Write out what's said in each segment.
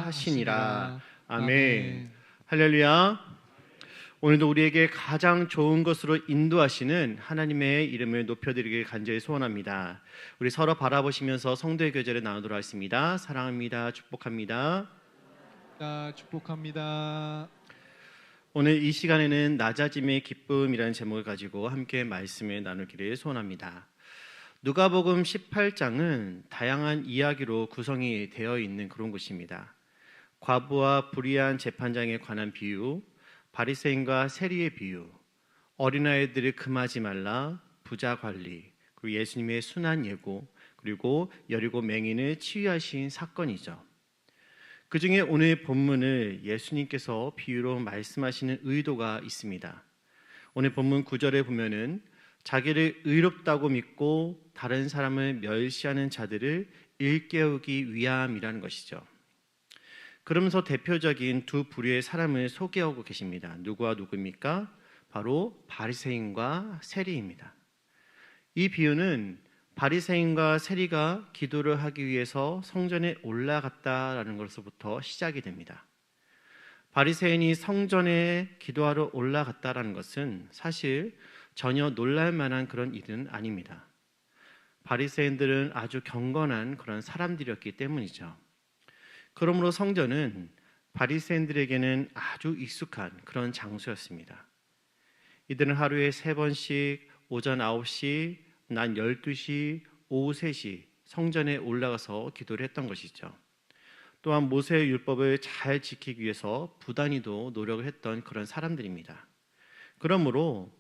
하시니라. 아멘. 아멘. 할렐루야. 오늘도 우리에게 가장 좋은 것으로 인도하시는 하나님의 이름을 높여드리길 간절히 소원합니다. 우리 서로 바라보시면서 성도의 교제를 나누도록 하겠습니다. 사랑합니다. 축복합니다. 축복합니다. 오늘 이 시간에는 낮아짐의 기쁨이라는 제목을 가지고 함께 말씀을 나누기를 소원합니다. 누가복음 18장은 다양한 이야기로 구성이 되어 있는 그런 곳입니다. 과부와 불의한 재판장에 관한 비유, 바리새인과 세리의 비유, 어린아이들을 금하지 말라, 부자 관리, 그리고 예수님의 순환 예고, 그리고 여리고 맹인을 치유하신 사건이죠. 그 중에 오늘 본문을 예수님께서 비유로 말씀하시는 의도가 있습니다. 오늘 본문 9절에 보면은 자기를 의롭다고 믿고 다른 사람을 멸시하는 자들을 일깨우기 위함이라는 것이죠. 그러면서 대표적인 두 부류의 사람을 소개하고 계십니다. 누구와 누구입니까? 바로 바리새인과 세리입니다. 이 비유는 바리새인과 세리가 기도를 하기 위해서 성전에 올라갔다라는 것으로부터 시작이 됩니다. 바리새인이 성전에 기도하러 올라갔다라는 것은 사실 전혀 놀랄 만한 그런 일은 아닙니다. 바리새인들은 아주 경건한 그런 사람들이었기 때문이죠. 그러므로 성전은 바리새인들에게는 아주 익숙한 그런 장소였습니다. 이들은 하루에 3번씩 오전 9시, 낮 12시, 오후 3시 성전에 올라가서 기도를 했던 것이죠. 또한 모세의 율법을 잘 지키기 위해서 부단히도 노력을 했던 그런 사람들입니다. 그러므로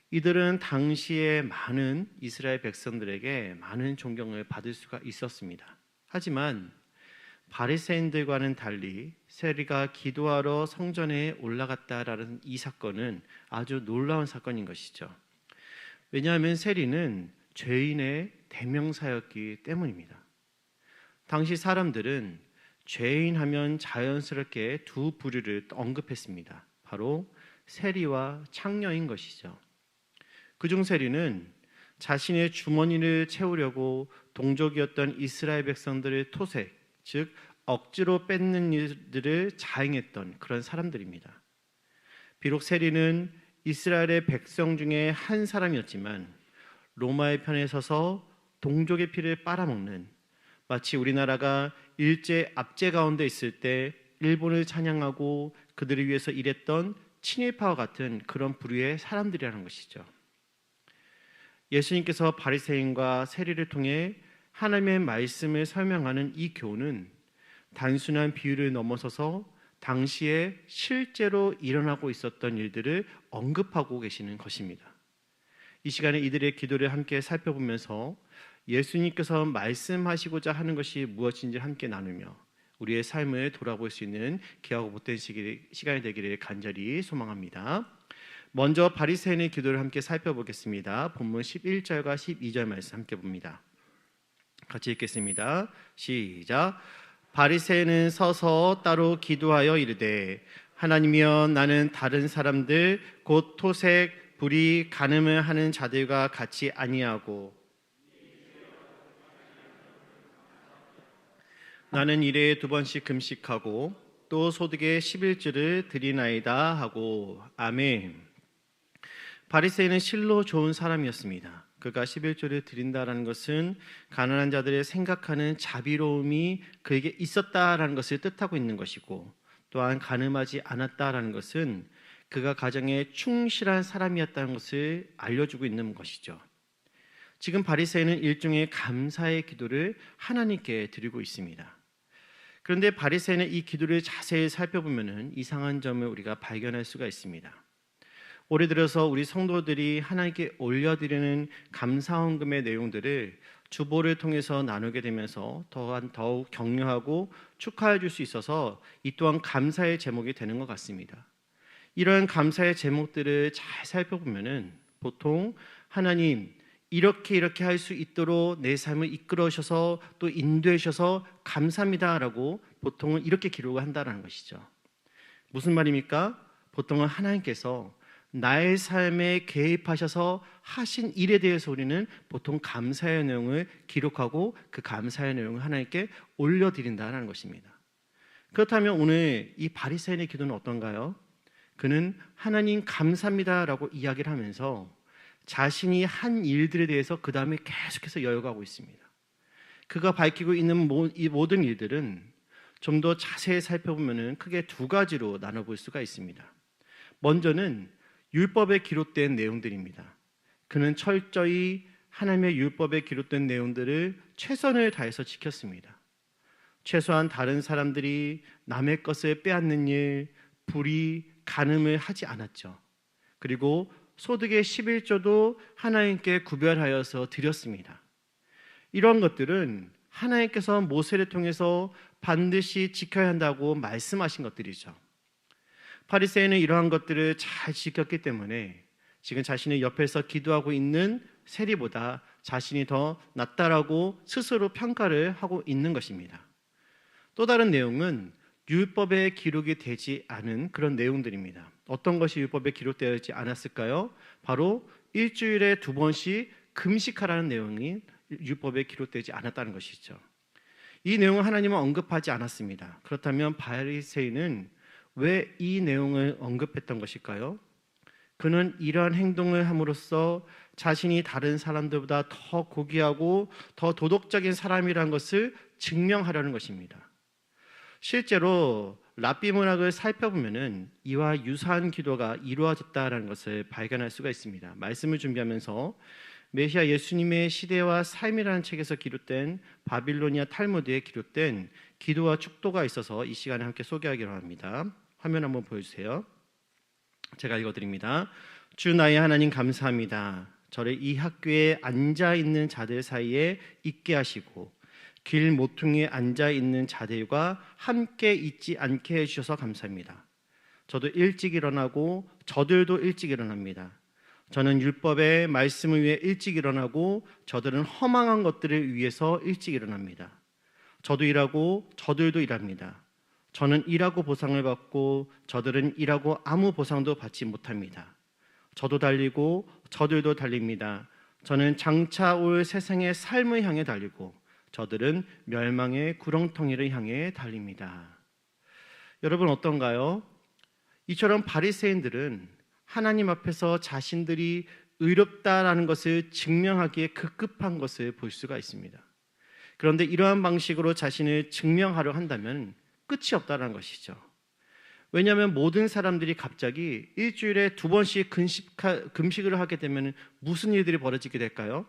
이들은 당시에 많은 이스라엘 백성들에게 많은 존경을 받을 수가 있었습니다. 하지만 바리새인들과는 달리 세리가 기도하러 성전에 올라갔다라는 이 사건은 아주 놀라운 사건인 것이죠. 왜냐하면 세리는 죄인의 대명사였기 때문입니다. 당시 사람들은 죄인 하면 자연스럽게 두 부류를 언급했습니다. 바로 세리와 창녀인 것이죠. 그중 세리는 자신의 주머니를 채우려고 동족이었던 이스라엘 백성들의 토색, 즉 억지로 뺏는 일들을 자행했던 그런 사람들입니다. 비록 세리는 이스라엘의 백성 중에 한 사람이었지만 로마의 편에 서서 동족의 피를 빨아먹는, 마치 우리나라가 일제 압제 가운데 있을 때 일본을 찬양하고 그들을 위해서 일했던 친일파와 같은 그런 부류의 사람들이라는 것이죠. 예수님께서 바리새인과 세리를 통해 하나님의 말씀을 설명하는 이 교훈은 단순한 비유를 넘어서서 당시에 실제로 일어나고 있었던 일들을 언급하고 계시는 것입니다. 이 시간에 이들의 기도를 함께 살펴보면서 예수님께서 말씀하시고자 하는 것이 무엇인지 함께 나누며 우리의 삶을 돌아볼 수 있는 귀하고 복된 시간이 되기를 간절히 소망합니다. 먼저 바리새인의 기도를 함께 살펴보겠습니다. 본문 11절과 12절 말씀 함께 봅니다. 같이 읽겠습니다. 시작. 바리새인은 서서 따로 기도하여 이르되 하나님이여 나는 다른 사람들 곧 토색, 불의, 간음을 하는 자들과 같이 아니하고 나는 일에 2번씩 금식하고 또 소득의 11조를 드리나이다 하고. 아멘. 바리새인은 실로 좋은 사람이었습니다. 그가 11조를 드린다라는 것은 가난한 자들의 생각하는 자비로움이 그에게 있었다라는 것을 뜻하고 있는 것이고, 또한 간음하지 않았다라는 것은 그가 가정에 충실한 사람이었다는 것을 알려주고 있는 것이죠. 지금 바리새인은 일종의 감사의 기도를 하나님께 드리고 있습니다. 그런데 바리새인의 이 기도를 자세히 살펴보면 이상한 점을 우리가 발견할 수가 있습니다. 올해 들어서 우리 성도들이 하나님께 올려드리는 감사헌금의 내용들을 주보를 통해서 나누게 되면서 더욱 격려하고 축하해 줄 수 있어서 이 또한 감사의 제목이 되는 것 같습니다. 이러한 감사의 제목들을 잘 살펴보면 보통 하나님 이렇게 할 수 있도록 내 삶을 이끌어 주셔서 또 인도해 주셔서 감사합니다라고 보통은 이렇게 기록을 한다는 것이죠. 무슨 말입니까? 보통은 하나님께서 나의 삶에 개입하셔서 하신 일에 대해서 우리는 보통 감사의 내용을 기록하고 그 감사의 내용을 하나님께 올려드린다는 것입니다. 그렇다면 오늘 이 바리새인의 기도는 어떤가요? 그는 하나님 감사합니다라고 이야기를 하면서 자신이 한 일들에 대해서 그 다음에 계속해서 이어가고 있습니다. 그가 밝히고 있는 이 모든 일들은 좀 더 자세히 살펴보면 크게 두 가지로 나눠볼 수가 있습니다. 먼저는 율법에 기록된 내용들입니다. 그는 철저히 하나님의 율법에 기록된 내용들을 최선을 다해서 지켰습니다. 최소한 다른 사람들이 남의 것을 빼앗는 일, 불의, 간음을 하지 않았죠. 그리고 소득의 11조도 하나님께 구별하여서 드렸습니다. 이런 것들은 하나님께서 모세를 통해서 반드시 지켜야 한다고 말씀하신 것들이죠. 바리새인은 이러한 것들을 잘 지켰기 때문에 지금 자신의 옆에서 기도하고 있는 세리보다 자신이 더 낫다라고 스스로 평가를 하고 있는 것입니다. 또 다른 내용은 율법에 기록이 되지 않은 그런 내용들입니다. 어떤 것이 율법에 기록되지 않았을까요? 바로 일주일에 2번씩 금식하라는 내용이 율법에 기록되지 않았다는 것이죠. 이 내용을 하나님은 언급하지 않았습니다. 그렇다면 바리새인은 왜 이 내용을 언급했던 것일까요? 그는 이러한 행동을 함으로써 자신이 다른 사람들보다 더 고귀하고 더 도덕적인 사람이라는 것을 증명하려는 것입니다. 실제로 랍비 문학을 살펴보면 이와 유사한 기도가 이루어졌다는 것을 발견할 수가 있습니다. 말씀을 준비하면서 메시아 예수님의 시대와 삶이라는 책에서 기록된 바빌로니아 탈무드에 기록된 기도와 축도가 있어서 이 시간에 함께 소개하기로 합니다. 화면 한번 보여주세요. 제가 읽어드립니다. 주 나의 하나님 감사합니다. 저를 이 학교에 앉아있는 자들 사이에 있게 하시고 길 모퉁이에 앉아있는 자들과 함께 있지 않게 해주셔서 감사합니다. 저도 일찍 일어나고 저들도 일찍 일어납니다. 저는 율법의 말씀을 위해 일찍 일어나고 저들은 허망한 것들을 위해서 일찍 일어납니다. 저도 일하고 저들도 일합니다. 저는 일하고 보상을 받고 저들은 일하고 아무 보상도 받지 못합니다. 저도 달리고 저들도 달립니다. 저는 장차 올 세상의 삶을 향해 달리고 저들은 멸망의 구렁텅이를 향해 달립니다. 여러분 어떤가요? 이처럼 바리새인들은 하나님 앞에서 자신들이 의롭다라는 것을 증명하기에 급급한 것을 볼 수가 있습니다. 그런데 이러한 방식으로 자신을 증명하려 한다면 끝이 없다는 것이죠. 왜냐하면 모든 사람들이 갑자기 일주일에 2번씩 금식을 하게 되면 무슨 일들이 벌어지게 될까요?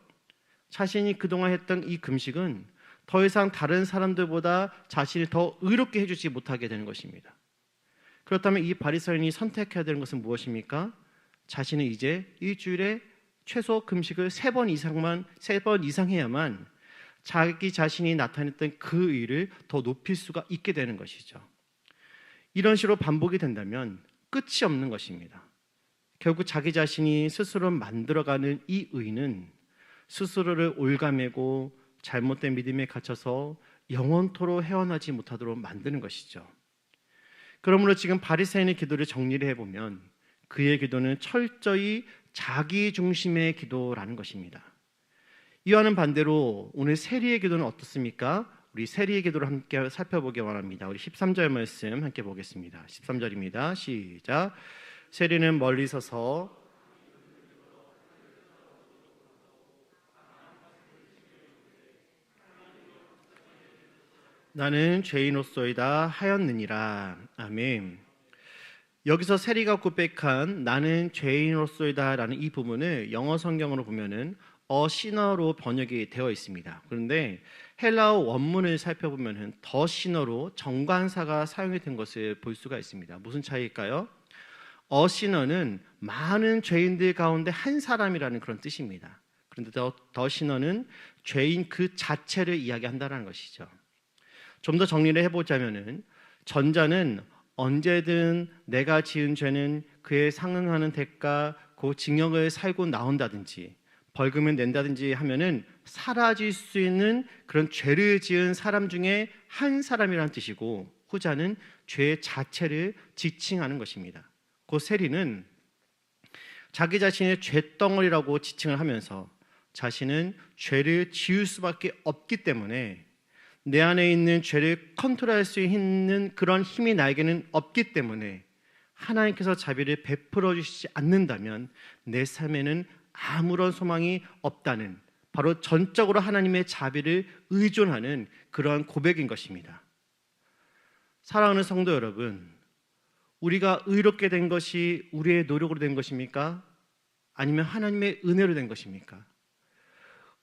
자신이 그동안 했던 이 금식은 더 이상 다른 사람들보다 자신을 더 의롭게 해주지 못하게 되는 것입니다. 그렇다면 이 바리새인이 선택해야 되는 것은 무엇입니까? 자신은 이제 일주일에 최소 금식을 3번 이상 해야만 자기 자신이 나타냈던 그 의를 더 높일 수가 있게 되는 것이죠. 이런 식으로 반복이 된다면 끝이 없는 것입니다. 결국 자기 자신이 스스로 만들어가는 이 의는 스스로를 올가매고 잘못된 믿음에 갇혀서 영원토록 헤어나지 못하도록 만드는 것이죠. 그러므로 지금 바리새인의 기도를 정리를 해보면 그의 기도는 철저히 자기 중심의 기도라는 것입니다. 이와는 반대로 오늘 세리의 기도는 어떻습니까? 우리 세리의 기도를 함께 살펴보기 원합니다. 우리 13절 말씀 함께 보겠습니다. 13절입니다. 시작. 세리는 멀리 서서 나는 죄인으로소이다 하였느니라. 아멘. 여기서 세리가 고백한 나는 죄인으로소이다 라는 이 부분을 영어 성경으로 보면은 시너로 번역이 되어 있습니다. 그런데 헬라어 원문을 살펴보면은 더 시너로 정관사가 사용이 된 것을 볼 수가 있습니다. 무슨 차이일까요? 시너는 많은 죄인들 가운데 한 사람이라는 그런 뜻입니다. 그런데 더 시너는 죄인 그 자체를 이야기한다는 것이죠. 좀 더 정리를 해보자면은 전자는 언제든 내가 지은 죄는 그에 상응하는 대가, 그 징역을 살고 나온다든지 벌금을 낸다든지 하면은 사라질 수 있는 그런 죄를 지은 사람 중에 한 사람이라는 뜻이고, 후자는 죄 자체를 지칭하는 것입니다. 그 세리는 자기 자신의 죄덩어리라고 지칭을 하면서 자신은 죄를 지을 수밖에 없기 때문에 내 안에 있는 죄를 컨트롤할 수 있는 그런 힘이 나에게는 없기 때문에 하나님께서 자비를 베풀어 주시지 않는다면 내 삶에는 아무런 소망이 없다는, 바로 전적으로 하나님의 자비를 의존하는 그러한 고백인 것입니다. 사랑하는 성도 여러분, 우리가 의롭게 된 것이 우리의 노력으로 된 것입니까? 아니면 하나님의 은혜로 된 것입니까?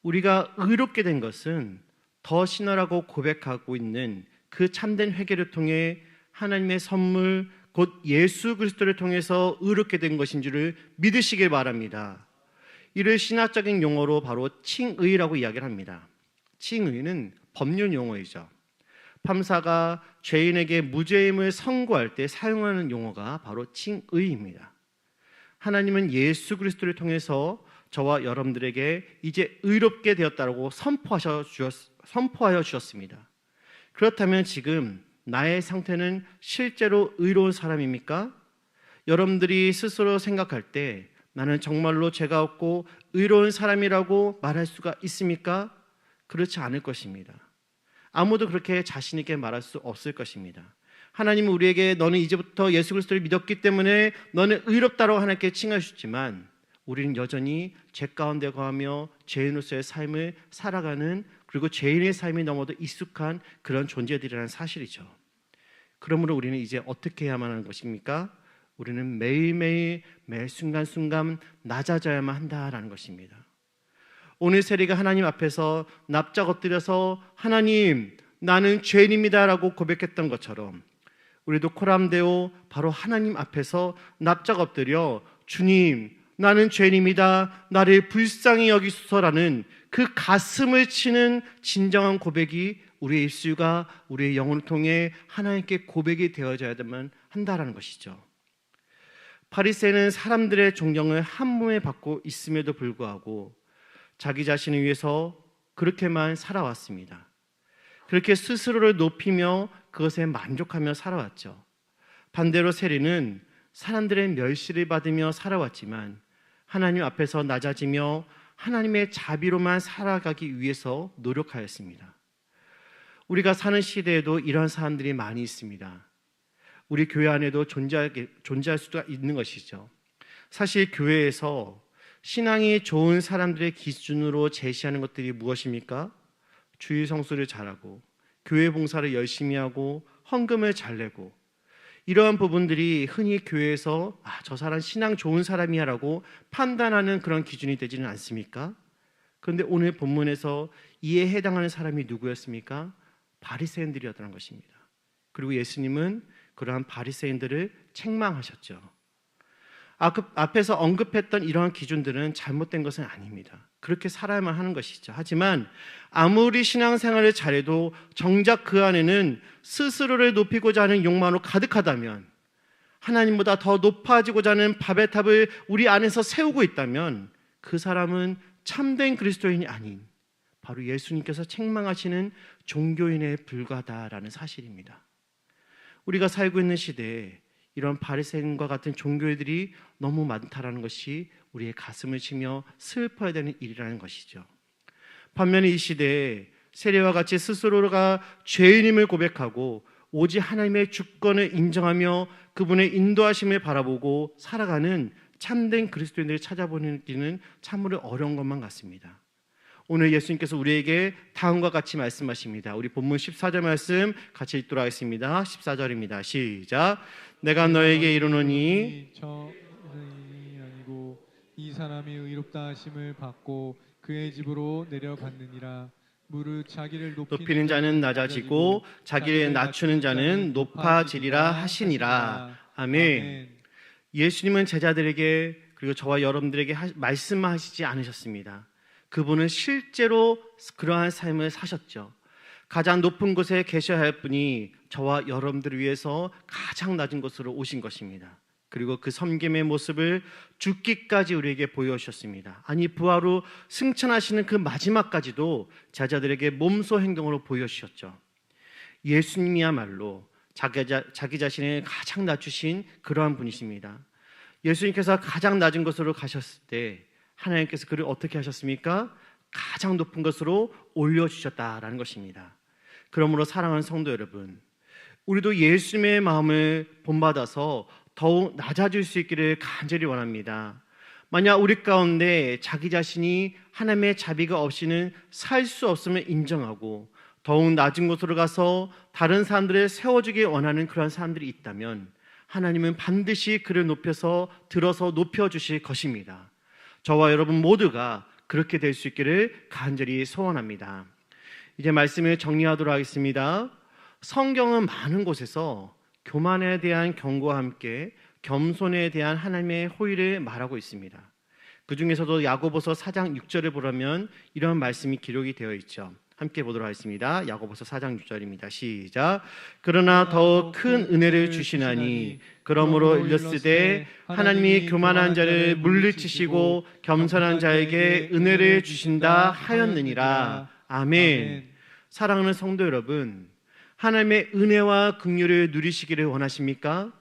우리가 의롭게 된 것은 더 신하라고 고백하고 있는 그 참된 회개를 통해 하나님의 선물 곧 예수 그리스도를 통해서 의롭게 된 것인 줄을 믿으시길 바랍니다. 이를 신학적인 용어로 바로 칭의라고 이야기를 합니다. 칭의는 법률 용어이죠. 판사가 죄인에게 무죄임을 선고할 때 사용하는 용어가 바로 칭의입니다. 하나님은 예수 그리스도를 통해서 저와 여러분들에게 이제 의롭게 되었다고 선포하여 주셨습니다. 그렇다면 지금 나의 상태는 실제로 의로운 사람입니까? 여러분들이 스스로 생각할 때 나는 정말로 죄가 없고 의로운 사람이라고 말할 수가 있습니까? 그렇지 않을 것입니다. 아무도 그렇게 자신 있게 말할 수 없을 것입니다. 하나님은 우리에게 너는 이제부터 예수 그리스도를 믿었기 때문에 너는 의롭다라고 하나님께 칭하셨지만 우리는 여전히 죄 가운데 거하며 죄인으로서의 삶을 살아가는, 그리고 죄인의 삶이 너무도 익숙한 그런 존재들이라는 사실이죠. 그러므로 우리는 이제 어떻게 해야만 하는 것입니까? 우리는 매일매일 매 순간순간 낮아져야만 한다라는 것입니다. 오늘 세리가 하나님 앞에서 납작 엎드려서 하나님 나는 죄인입니다 라고 고백했던 것처럼 우리도 코람데오 바로 하나님 앞에서 납작 엎드려 주님 나는 죄인입니다, 나를 불쌍히 여기소서라는 그 가슴을 치는 진정한 고백이 우리의 입술과 우리의 영혼을 통해 하나님께 고백이 되어져야만 한다라는 것이죠. 바리새인은 사람들의 존경을 한 몸에 받고 있음에도 불구하고 자기 자신을 위해서 그렇게만 살아왔습니다. 그렇게 스스로를 높이며 그것에 만족하며 살아왔죠. 반대로 세리는 사람들의 멸시를 받으며 살아왔지만 하나님 앞에서 낮아지며 하나님의 자비로만 살아가기 위해서 노력하였습니다. 우리가 사는 시대에도 이런 사람들이 많이 있습니다. 우리 교회 안에도 존재할 수가 있는 것이죠. 사실 교회에서 신앙이 좋은 사람들의 기준으로 제시하는 것들이 무엇입니까? 주일 성수를 잘하고 교회 봉사를 열심히 하고 헌금을 잘 내고, 이러한 부분들이 흔히 교회에서 저 사람 신앙 좋은 사람이야 라고 판단하는 그런 기준이 되지는 않습니까? 그런데 오늘 본문에서 이에 해당하는 사람이 누구였습니까? 바리새인들이었다는 것입니다. 그리고 예수님은 그러한 바리새인들을 책망하셨죠. 앞에서 언급했던 이러한 기준들은 잘못된 것은 아닙니다. 그렇게 살아야만 하는 것이죠. 하지만 아무리 신앙생활을 잘해도 정작 그 안에는 스스로를 높이고자 하는 욕망으로 가득하다면, 하나님보다 더 높아지고자 하는 바벨탑을 우리 안에서 세우고 있다면 그 사람은 참된 그리스도인이 아닌 바로 예수님께서 책망하시는 종교인에 불과하다라는 사실입니다. 우리가 살고 있는 시대에 이런 바리새인과 같은 종교인들이 너무 많다라는 것이 우리의 가슴을 치며 슬퍼야 되는 일이라는 것이죠. 반면에 이 시대에 세례와 같이 스스로가 죄인임을 고백하고 오직 하나님의 주권을 인정하며 그분의 인도하심을 바라보고 살아가는 참된 그리스도인들을 찾아보기는 참으로 어려운 것만 같습니다. 오늘 예수님께서 우리에게 다음과 같이 말씀하십니다. 우리 본문 14절 말씀 같이 읽도록 하겠습니다. 14절입니다. 시작. 내가 너에게 이르노니 저 의인이 아니고 이 사람이 의롭다 하심을 받고 그의 집으로 내려갔느니라. 무릇 자기를 높이는 자는 낮아지고 자기를 낮추는 자는 높아지리라 하시니라. 아멘. 예수님은 제자들에게 그리고 저와 여러분들에게 말씀하시지 않으셨습니다. 그분은 실제로 그러한 삶을 사셨죠. 가장 높은 곳에 계셔야 할 분이 저와 여러분들을 위해서 가장 낮은 곳으로 오신 것입니다. 그리고 그 섬김의 모습을 죽기까지 우리에게 보여주셨습니다. 아니 부활 후 승천하시는 그 마지막까지도 제자들에게 몸소 행동으로 보여주셨죠. 예수님이야말로 자기 자신을 가장 낮추신 그러한 분이십니다. 예수님께서 가장 낮은 곳으로 가셨을 때 하나님께서 그를 어떻게 하셨습니까? 가장 높은 것으로 올려주셨다라는 것입니다. 그러므로 사랑하는 성도 여러분, 우리도 예수님의 마음을 본받아서 더욱 낮아질 수 있기를 간절히 원합니다. 만약 우리 가운데 자기 자신이 하나님의 자비가 없이는 살 수 없음을 인정하고 더욱 낮은 곳으로 가서 다른 사람들을 세워주기 원하는 그런 사람들이 있다면 하나님은 반드시 그를 들어서 높여주실 것입니다. 저와 여러분 모두가 그렇게 될 수 있기를 간절히 소원합니다. 이제 말씀을 정리하도록 하겠습니다. 성경은 많은 곳에서 교만에 대한 경고와 함께 겸손에 대한 하나님의 호의를 말하고 있습니다. 그 중에서도 야고보서 4장 6절을 보려면 이런 말씀이 기록이 되어 있죠. 함께 보도록 하겠습니다. 야고보서 4장 6절입니다. 시작. 그러나 더욱 큰 은혜를 주시나니 그러므로 일렀으되 하나님이 교만한 자를 물리치시고 겸손한 자에게 은혜를 주신다 하였느니라. 아멘. 사랑하는 성도 여러분, 하나님의 은혜와 긍휼을 누리시기를 원하십니까?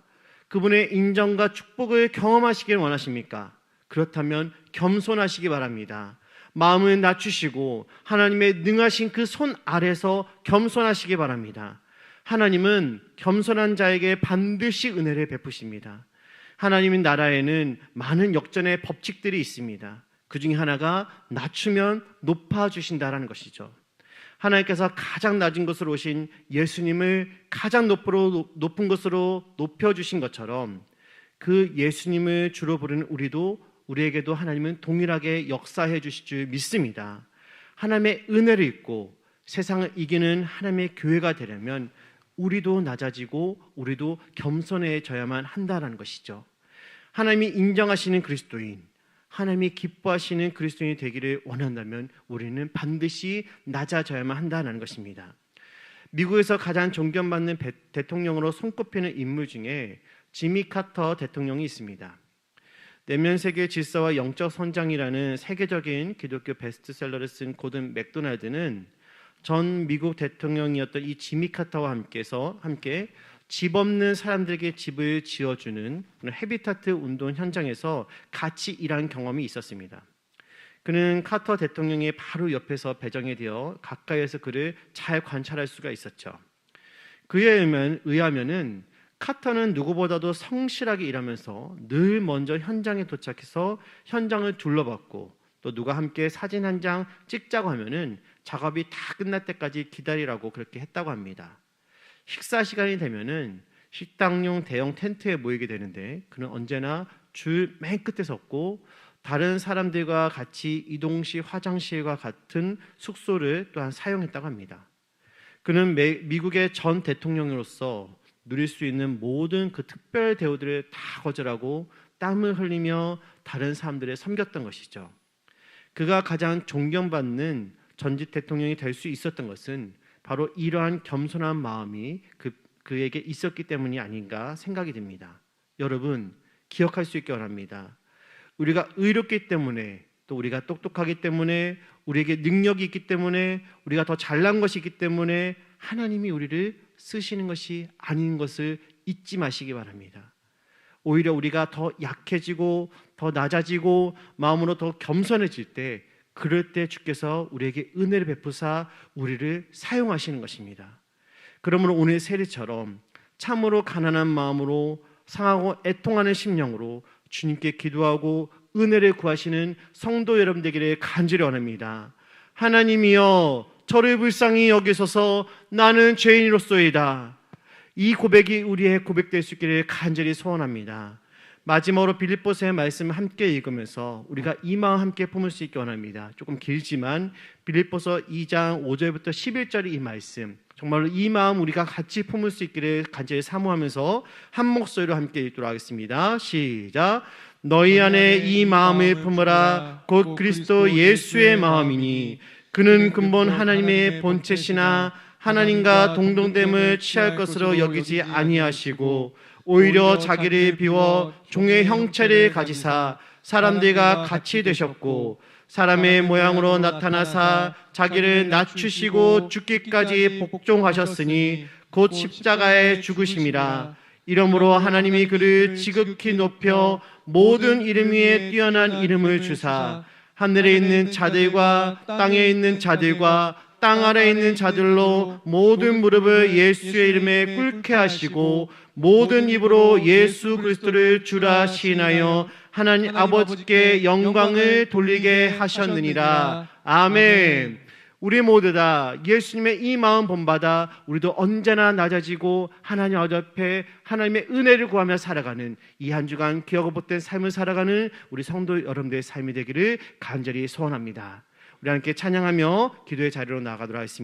그분의 인정과 축복을 경험하시기를 원하십니까? 그렇다면 겸손하시기 바랍니다. 마음을 낮추시고 하나님의 능하신 그 손 아래서 겸손하시기 바랍니다. 하나님은 겸손한 자에게 반드시 은혜를 베푸십니다. 하나님의 나라에는 많은 역전의 법칙들이 있습니다. 그 중에 하나가 낮추면 높아주신다라는 것이죠. 하나님께서 가장 낮은 곳으로 오신 예수님을 가장 높은 곳으로 높여주신 것처럼 그 예수님을 주로 부르는 우리에게도 하나님은 동일하게 역사해 주실 줄 믿습니다. 하나님의 은혜를 입고 세상을 이기는 하나님의 교회가 되려면 우리도 낮아지고 우리도 겸손해져야만 한다는 것이죠. 하나님이 인정하시는 그리스도인, 하나님이 기뻐하시는 그리스도인이 되기를 원한다면 우리는 반드시 낮아져야만 한다는 것입니다. 미국에서 가장 존경받는 대통령으로 손꼽히는 인물 중에 지미 카터 대통령이 있습니다. 내면 세계 질서와 영적 선장이라는 세계적인 기독교 베스트셀러를 쓴 고든 맥도날드는 전 미국 대통령이었던 이 지미 카터와 함께 집 없는 사람들에게 집을 지어주는 헤비타트 운동 현장에서 같이 일한 경험이 있었습니다. 그는 카터 대통령의 바로 옆에서 배정이 되어 가까이에서 그를 잘 관찰할 수가 있었죠. 그에 의하면은 카터는 누구보다도 성실하게 일하면서 늘 먼저 현장에 도착해서 현장을 둘러봤고 또 누가 함께 사진 한 장 찍자고 하면은 작업이 다 끝날 때까지 기다리라고 그렇게 했다고 합니다. 식사 시간이 되면은 식당용 대형 텐트에 모이게 되는데 그는 언제나 줄 맨 끝에 섰고 다른 사람들과 같이 이동 시 화장실과 같은 숙소를 또한 사용했다고 합니다. 그는 미국의 전 대통령으로서 누릴 수 있는 모든 그 특별 대우들을 다 거절하고 땀을 흘리며 다른 사람들을 섬겼던 것이죠. 그가 가장 존경받는 전직 대통령이 될 수 있었던 것은 바로 이러한 겸손한 마음이 그에게 있었기 때문이 아닌가 생각이 듭니다. 여러분, 기억할 수 있기 원합니다. 우리가 의롭기 때문에 또 우리가 똑똑하기 때문에 우리에게 능력이 있기 때문에 우리가 더 잘난 것이 있기 때문에 하나님이 우리를 쓰시는 것이 아닌 것을 잊지 마시기 바랍니다. 오히려 우리가 더 약해지고 더 낮아지고 마음으로 더 겸손해질 때 그럴 때 주께서 우리에게 은혜를 베푸사 우리를 사용하시는 것입니다. 그러므로 오늘 세례처럼 참으로 가난한 마음으로 상하고 애통하는 심령으로 주님께 기도하고 은혜를 구하시는 성도 여러분 되기를 간절히 원합니다. 하나님이여 저를 불쌍히 여기소서 나는 죄인으로소이다. 이 고백이 우리의 고백될 수 있기를 간절히 소원합니다. 마지막으로 빌립보서의 말씀을 함께 읽으면서 우리가 이 마음 함께 품을 수 있기 원합니다. 조금 길지만 빌립보서 2장 5절부터 11절의 이 말씀 정말로 이 마음 우리가 같이 품을 수 있기를 간절히 사모하면서 한 목소리로 함께 읽도록 하겠습니다. 시작. 너희 안에 이 마음을 품으라 곧 그리스도 예수의 마음이니 그는 근본 하나님의 본체시나 하나님과 동등됨을 취할 것으로 여기지 아니하시고 오히려 자기를 비워 종의 형체를 가지사 사람들과 같이 되셨고 사람의 모양으로 나타나사 자기를 낮추시고 죽기까지 복종하셨으니 곧 십자가에 죽으심이라. 이러므로 하나님이 그를 지극히 높여 모든 이름 위에 뛰어난 이름을 주사 하늘에 있는 자들과 땅에 있는 자들과 땅 아래에 있는 자들로 모든 무릎을 예수의 이름에 꿇게 하시고 모든 입으로 예수 그리스도를 주라 시인하여 하나님 아버지께 영광을 돌리게 하셨느니라. 아멘. 우리 모두 다 예수님의 이 마음 본받아 우리도 언제나 낮아지고 하나님 앞에 하나님의 은혜를 구하며 살아가는 이 한 주간 기억을 못된 삶을 살아가는 우리 성도 여러분들의 삶이 되기를 간절히 소원합니다. 우리 함께 찬양하며 기도의 자리로 나아가도록 하겠습니다.